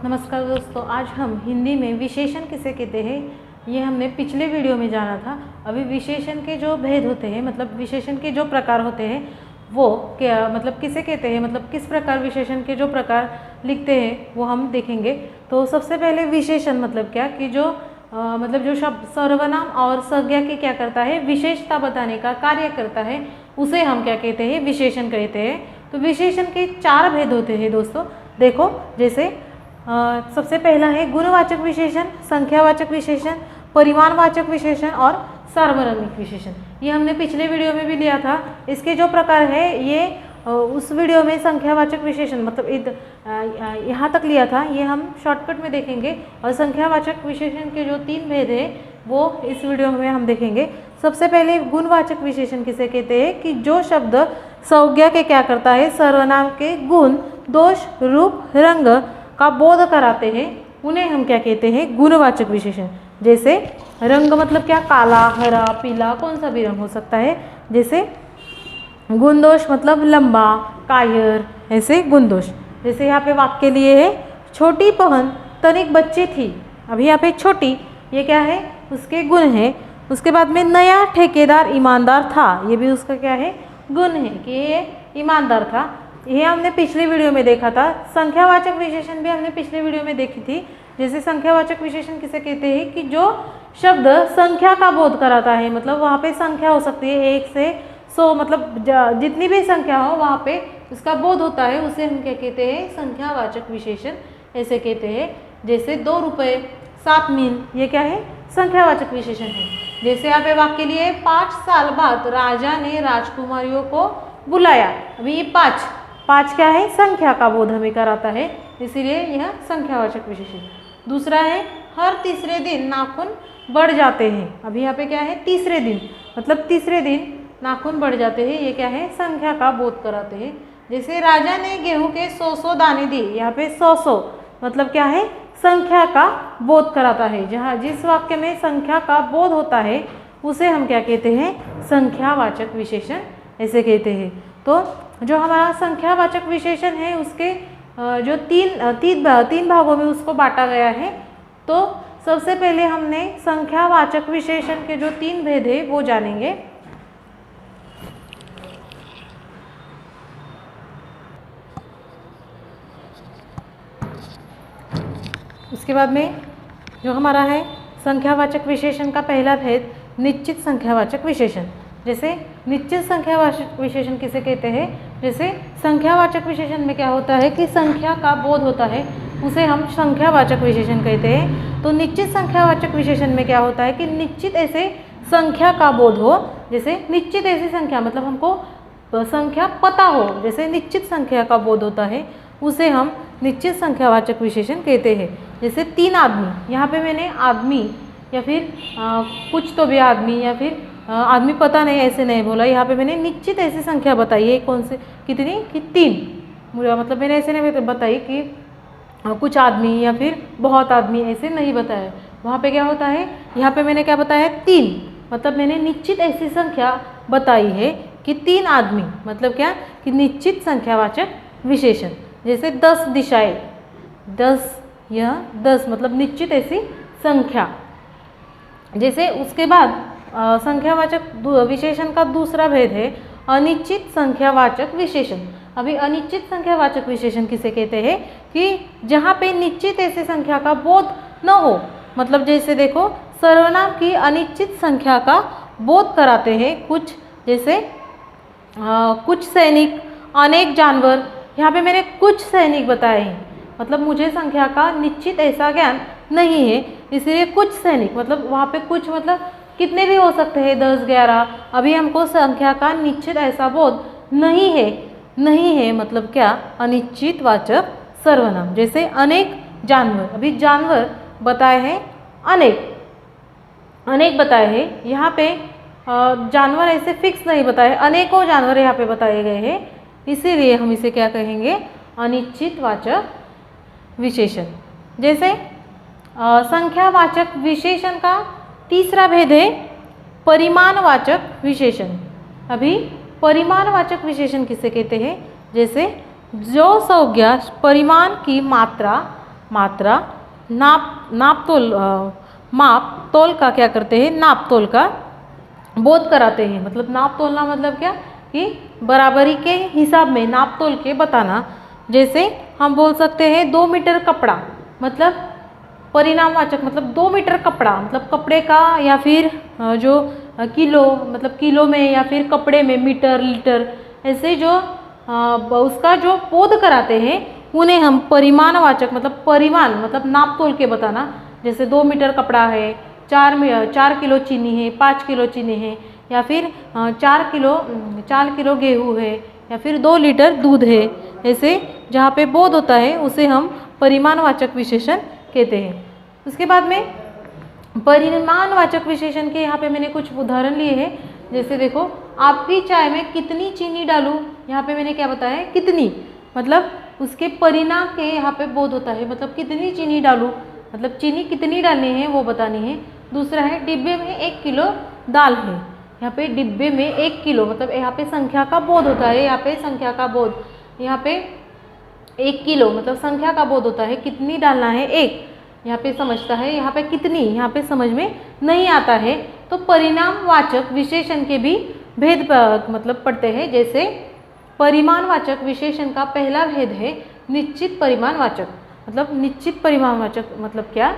नमस्कार दोस्तों, आज हम हिंदी में विशेषण किसे कहते हैं ये हमने पिछले वीडियो में जाना था। अभी विशेषण के जो भेद होते हैं, मतलब विशेषण के जो प्रकार होते हैं वो क्या मतलब किसे कहते हैं, मतलब किस प्रकार विशेषण के जो प्रकार लिखते हैं वो हम देखेंगे। तो सबसे पहले विशेषण मतलब क्या कि जो मतलब जो शब्द सर्वनाम और संज्ञा के क्या करता है, विशेषता बताने का कार्य करता है, उसे हम क्या कहते हैं, विशेषण कहते हैं। तो विशेषण के चार भेद होते हैं दोस्तों। देखो, जैसे सबसे पहला है गुणवाचक विशेषण, संख्यावाचक विशेषण, परिमाणवाचक विशेषण और सार्वनामिक विशेषण। ये हमने पिछले वीडियो में भी लिया था। इसके जो प्रकार है ये उस वीडियो में संख्यावाचक विशेषण मतलब यहाँ तक लिया था, ये हम शॉर्टकट में देखेंगे। और संख्यावाचक विशेषण के जो तीन भेद है वो इस वीडियो में हम देखेंगे। सबसे पहले गुणवाचक विशेषण किसे कहते हैं कि जो शब्द संज्ञा के क्या करता है, सर्वनाम के गुण, दोष, रूप, रंग का बोध कराते हैं, उन्हें हम क्या कहते हैं, गुणवाचक विशेषण। जैसे रंग मतलब क्या, काला, हरा, पीला, कौन सा भी रंग हो सकता है। जैसे गुणदोष मतलब लंबा, कायर, ऐसे गुणदोष। जैसे यहाँ पे वाक्य लिए है, छोटी बहन तनिक बच्ची थी। अभी यहाँ पे छोटी, ये क्या है, उसके गुण है। उसके बाद में नया ठेकेदार ईमानदार था, ये भी उसका क्या है, गुण है कि ये ईमानदार था। ये हमने पिछले वीडियो में देखा था। संख्यावाचक विशेषण भी हमने पिछले वीडियो में देखी थी। जैसे संख्यावाचक विशेषण किसे कहते हैं कि जो शब्द संख्या का बोध कराता है, मतलब वहाँ पे संख्या हो सकती है 1 से 100, मतलब जितनी भी संख्या हो वहाँ पे उसका बोध होता है, उसे हम क्या कहते हैं, संख्यावाचक विशेषण ऐसे कहते हैं। जैसे 2 रुपये 7 मील, ये क्या है, संख्यावाचक विशेषण है। जैसे यहाँ पे वाक्य लिए 5 साल बाद राजा ने राजकुमारियों को बुलाया। अभी ये 5 क्या है, संख्या का बोध हमें कराता है, इसीलिए यह संख्यावाचक विशेषण। दूसरा है हर तीसरे दिन नाखून बढ़ जाते हैं। अभी यहाँ पे क्या है, तीसरे दिन, मतलब तीसरे दिन नाखून बढ़ जाते हैं, ये क्या है, संख्या का बोध कराते हैं। जैसे राजा ने गेहूं के 100 दाने दिए, यहाँ पे 100 मतलब क्या है, संख्या का बोध कराता है। जहाँ जिस वाक्य में संख्या का बोध होता है उसे हम क्या कहते हैं, संख्यावाचक विशेषण ऐसे कहते हैं। तो जो हमारा संख्यावाचक विशेषण है उसके जो तीन भागों में उसको बांटा गया है। तो सबसे पहले हमने संख्यावाचक विशेषण के जो 3 भेद है वो जानेंगे। उसके बाद में जो हमारा है संख्यावाचक विशेषण का पहला भेद निश्चित संख्यावाचक विशेषण। जैसे निश्चित संख्यावाचक विशेषण किसे कहते हैं, जैसे संख्यावाचक विशेषण में क्या होता है कि संख्या का बोध होता है, उसे हम संख्यावाचक विशेषण कहते हैं। तो निश्चित संख्यावाचक विशेषण में क्या होता है कि निश्चित ऐसे संख्या का बोध हो। जैसे निश्चित ऐसी संख्या मतलब हमको संख्या पता हो, जैसे निश्चित संख्या का बोध होता है, उसे हम निश्चित संख्यावाचक विशेषण कहते हैं। जैसे 3 आदमी, यहाँ पे मैंने आदमी या फिर कुछ तो भी आदमी या फिर आदमी पता नहीं ऐसे नहीं बोला, यहाँ पे मैंने निश्चित ऐसी संख्या बताई है। कौन से, कितनी, कि 3, मतलब मैंने ऐसे नहीं बताई कि कुछ आदमी या फिर बहुत आदमी, ऐसे नहीं बताया। वहाँ पे क्या होता है, यहाँ पे मैंने क्या बताया, 3, मतलब मैंने निश्चित ऐसी संख्या बताई है कि 3 आदमी, मतलब क्या कि निश्चित संख्यावाचक विशेषण। जैसे 10 दिशाएं, 10, यह 10 मतलब निश्चित ऐसी संख्या। जैसे उसके बाद संख्यावाचक विशेषण का दूसरा भेद है अनिश्चित संख्यावाचक विशेषण। अभी अनिश्चित संख्यावाचक विशेषण किसे कहते हैं कि जहाँ पे निश्चित ऐसी संख्या का बोध न हो, मतलब जैसे देखो सर्वनाम की अनिश्चित संख्या का बोध कराते हैं कुछ, जैसे कुछ सैनिक, अनेक जानवर। यहाँ पे मैंने कुछ सैनिक बताए हैं, मतलब मुझे संख्या का निश्चित ऐसा ज्ञान नहीं है, इसलिए कुछ सैनिक, मतलब वहाँ पे कुछ मतलब कितने भी हो सकते हैं, 10, 11। अभी हमको संख्या का निश्चित ऐसा बोध नहीं है, मतलब क्या, अनिश्चित वाचक सर्वनाम। जैसे अनेक जानवर, अभी जानवर बताए हैं, अनेक बताए हैं। यहाँ पे जानवर ऐसे फिक्स नहीं बताए, अनेकों जानवर यहाँ पे बताए गए हैं, इसीलिए हम इसे क्या कहेंगे, अनिश्चित वाचक विशेषण। जैसे संख्यावाचक विशेषण का तीसरा भेद है परिमाणवाचक विशेषण। अभी परिमाणवाचक विशेषण किसे कहते हैं, जैसे जो संज्ञा परिमाण की मात्रा, मात्रा, नाप तोल का क्या करते हैं, नाप तोल का बोध कराते हैं। मतलब नाप तोलना मतलब क्या कि बराबरी के हिसाब में नाप तोल के बताना। जैसे हम बोल सकते हैं 2 मीटर कपड़ा, मतलब परिणामवाचक, मतलब 2 मीटर कपड़ा मतलब कपड़े का, या फिर जो किलो मतलब किलो में, या फिर कपड़े में मीटर लीटर, ऐसे जो उसका जो बोध कराते हैं उन्हें हम परिमाणवाचक मतलब परिमाण मतलब नाप तोल के बताना। जैसे 2 मीटर कपड़ा है, 4 किलो चीनी है, 5 किलो चीनी है, या फिर 4 किलो गेहूँ है, या फिर 2 लीटर दूध है। ऐसे जहाँ पे बोध होता है उसे हम परिमाणवाचक विशेषण कहते हैं। उसके बाद में परिमाणवाचक विशेषण के यहाँ पे मैंने कुछ उदाहरण लिए हैं। जैसे देखो, आपकी चाय में कितनी चीनी डालूँ, यहाँ पे मैंने क्या बताया है, कितनी, मतलब उसके परिणाम के यहाँ पे बोध होता है, मतलब कितनी चीनी डालूँ, मतलब चीनी कितनी डालनी है वो बतानी है। दूसरा है डिब्बे में 1 किलो दाल है, यहाँ पे डिब्बे में 1 किलो मतलब यहाँ पे संख्या का बोध होता है, यहाँ पे संख्या का बोध, यहाँ पे 1 किलो मतलब संख्या का बोध होता है, कितनी डालना है 1, यहाँ पे समझता है, यहाँ पे कितनी, यहाँ पे समझ में नहीं आता है। तो परिणामवाचक विशेषण के भी भेद मतलब पढ़ते हैं। जैसे परिमाणवाचक विशेषण का पहला भेद है निश्चित परिमाणवाचक। मतलब निश्चित परिमाणवाचक मतलब क्या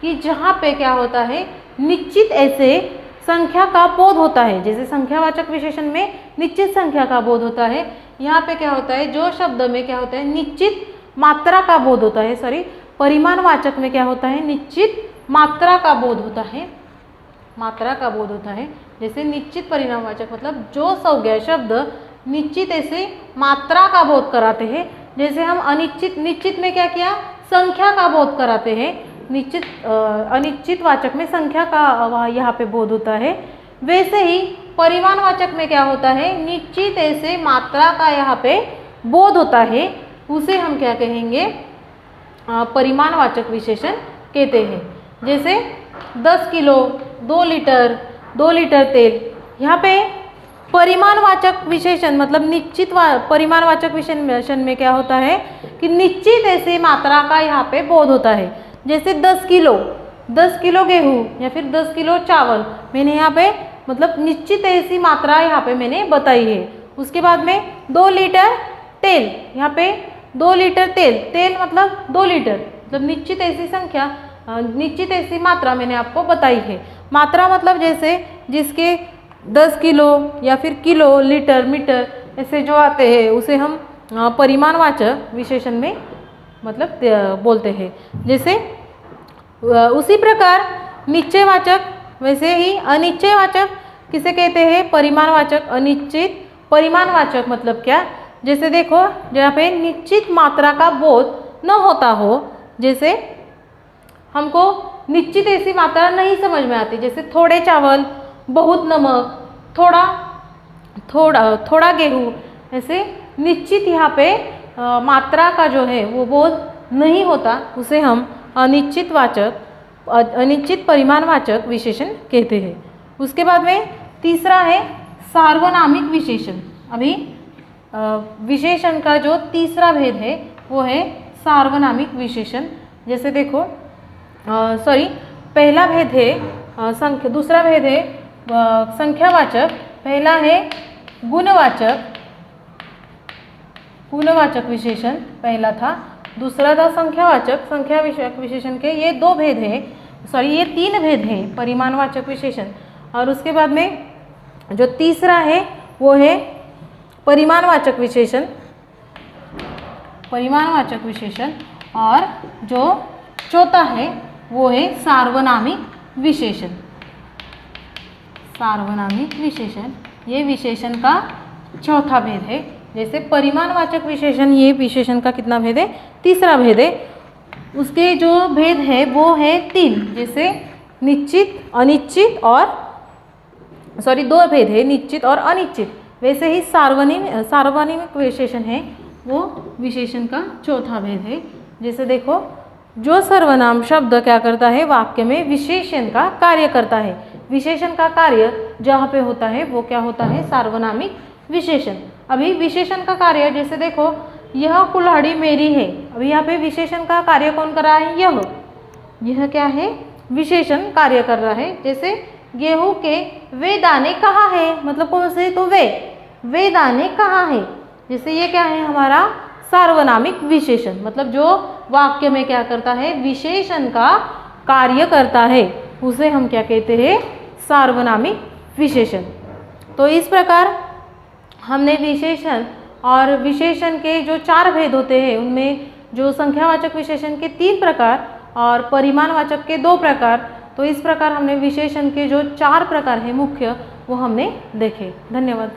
कि जहाँ पे क्या होता है, निश्चित ऐसे संख्या का बोध होता है। जैसे संख्यावाचक विशेषण में निश्चित संख्या का बोध होता है, यहाँ पे क्या होता है, जो शब्द में क्या होता है, निश्चित मात्रा का बोध होता है। सॉरी, परिमाणवाचक में क्या होता है, निश्चित मात्रा का बोध होता है, मात्रा का बोध होता है। जैसे निश्चित परिणामवाचक मतलब जो संज्ञा शब्द निश्चित ऐसे मात्रा का बोध कराते हैं। जैसे हम अनिश्चित, निश्चित में क्या किया, संख्या का बोध कराते हैं, निश्चित अनिश्चित वाचक में संख्या का यहाँ पे बोध होता है। वैसे ही परिमाणवाचक में क्या होता है, निश्चित ऐसे मात्रा का यहाँ पे बोध होता है, उसे हम क्या कहेंगे, परिमाणवाचक विशेषण कहते हैं। जैसे 10 किलो, 2 लीटर तेल, यहाँ पे परिमाणवाचक विशेषण मतलब निश्चित परिमाणवाचक विशेषण में क्या होता है कि निश्चित ऐसे मात्रा का यहाँ पे बोध होता है। जैसे 10 किलो गेहूँ या फिर 10 किलो चावल, मैंने यहाँ पे मतलब निश्चित ऐसी मात्रा यहाँ पे मैंने बताई है। उसके बाद में 2 लीटर तेल, यहाँ पे 2 लीटर तेल मतलब 2 लीटर, मतलब निश्चित ऐसी संख्या, निश्चित ऐसी मात्रा मैंने आपको बताई है। मात्रा मतलब जैसे जिसके 10 किलो या फिर किलो, लीटर, मीटर ऐसे जो आते हैं उसे हम परिमाणवाचक विशेषण में मतलब बोलते हैं। जैसे उसी प्रकार निश्चयवाचक, वैसे ही अनिश्चयवाचक किसे कहते हैं, परिमाणवाचक। अनिश्चित परिमाणवाचक मतलब क्या, जैसे देखो जहाँ पे निश्चित मात्रा का बोध न होता हो, जैसे हमको निश्चित ऐसी मात्रा नहीं समझ में आती, जैसे थोड़े चावल, बहुत नमक, थोड़ा गेहूँ, ऐसे निश्चित यहाँ पे मात्रा का जो है वो बोध नहीं होता, उसे हम अनिश्चित परिमाणवाचक विशेषण कहते हैं। उसके बाद में तीसरा है सार्वनामिक विशेषण। अभी विशेषण का जो तीसरा भेद है वो है सार्वनामिक विशेषण। जैसे देखो पहला भेद है दूसरा भेद है संख्यावाचक, पहला है गुणवाचक विशेषण पहला था, दूसरा था संख्यावाचक विशेषण के ये 2 भेद हैं, ये 3 भेद हैं परिमाणवाचक विशेषण। और उसके बाद में जो तीसरा है वो है परिमाणवाचक विशेषण, और जो चौथा है वो है सार्वनामिक विशेषण। ये विशेषण का चौथा भेद है। जैसे परिमाणवाचक विशेषण, ये विशेषण का कितना भेद है, तीसरा भेद है। उसके जो भेद है वो है 3, जैसे निश्चित, अनिश्चित और 2 भेद है, निश्चित और अनिश्चित। वैसे ही सार्वनामिक विशेषण है वो विशेषण का चौथा भेद है। जैसे देखो जो सर्वनाम शब्द क्या करता है, वाक्य में विशेषण का कार्य करता है, विशेषण का कार्य जहाँ पे होता है वो क्या होता है, सार्वनामिक विशेषण। अभी विशेषण का कार्य, जैसे देखो यह कुल्हाड़ी मेरी है। अभी यहाँ पे विशेषण का कार्य कौन कर रहा है? यह क्या है? विशेषण कार्य कर रहा है। जैसे गेहूं के वे दाने कहाँ है, मतलब कौन से? तो वे दाने कहाँ है। जैसे ये क्या है? हमारा सार्वनामिक विशेषण, मतलब जो वाक्य में क्या करता है? विशेषण का कार्य करता है, उसे हम क्या कहते हैं? सार्वनामिक विशेषण। तो इस प्रकार हमने विशेषण और विशेषण के जो 4 भेद होते हैं, उनमें जो संख्यावाचक विशेषण के 3 प्रकार और परिमाणवाचक के 2 प्रकार, तो इस प्रकार हमने विशेषण के जो 4 प्रकार हैं मुख्य, वो हमने देखे। धन्यवाद।